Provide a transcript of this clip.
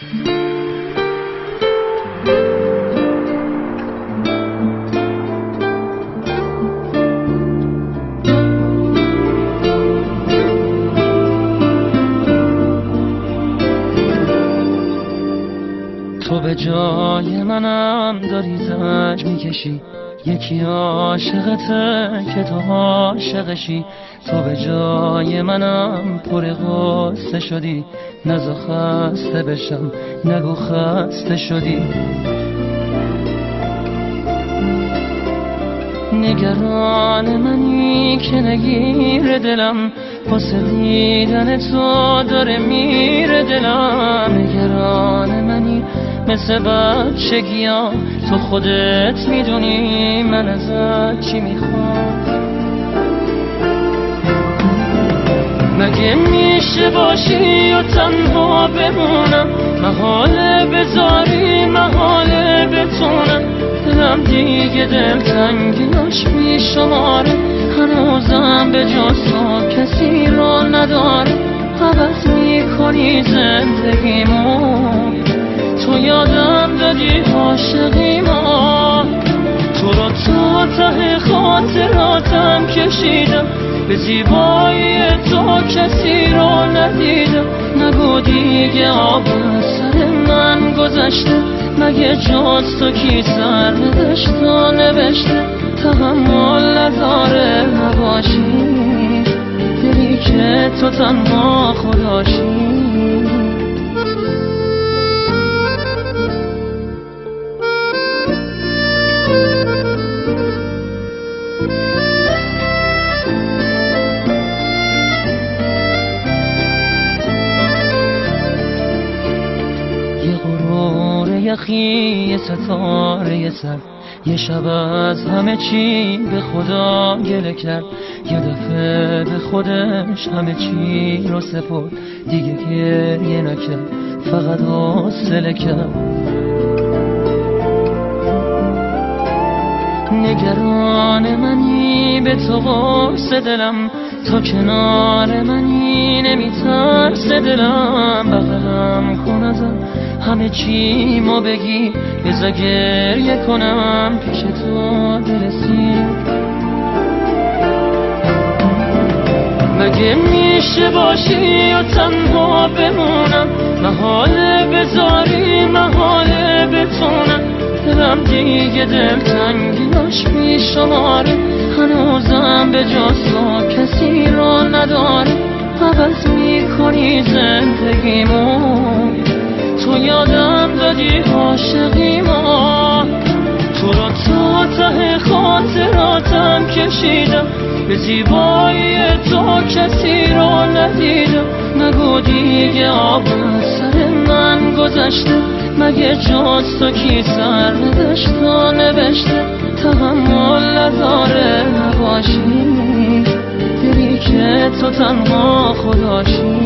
تو به جای منم داری زنج میکشی، یکی عاشقته که تو عاشقشی. تو به جای منم پر غصه شدی، نزا خسته بشم نگو خسته شدی. نگران منی که نگیر دلم، واسه دیدن تو داره میره دلم. نگران منی مثل بچگی‌ها، تو خودت میدونی من ازت چی میخوام. مگه میشه باشی و تنها بمونم، محاله بذاری محاله بتونم. دلم دیگه دلتنگیاش میشماره، هنوزم به جز تو کسی رو نداره. عوض میکنی زندگیمو، تو یادم دادی عاشقیمو. تو رو تا ته خاطراتم کشیدم، به زیبایی تو کسی رو ندیدم. نگو دیگه آب سر من گذشته، مگه جز تو کی سر نوشته نوشته. تحمل نداره نباشی، دلی که تو تنها خداشی. یخی یه ستاره یه سر، یه شب از همه چی به خدا گله کرد. یه دفعه به خودش همه چی رو سپرد، دیگه گریه نکرد فقط حوصله کرد. نگران منی به تو قرص دلم، تو کنار منی نمیترس دلم. بغلم کن ازم همه چی ما بگی، بذار گریه کنم پیش تو برسی. مگه میشه باشی و تنها بمونم، محاله بذاری محاله بتونم. دلم دیگه دلتنگیاش میشماره، هنوزم به جز تو کسی رو نداره. عوض میکنی زندگیمو، تو یادم دادی عاشقیمو. تو رو تا ته خاطراتم کشیدم، به زیبایی تو کسی رو ندیدم. نگو دیگه آب سر من گذشته، مگه جز تو کی سر نوشته نوشته. تحمل نداره نباشی، دلی که تو تنها خداشی.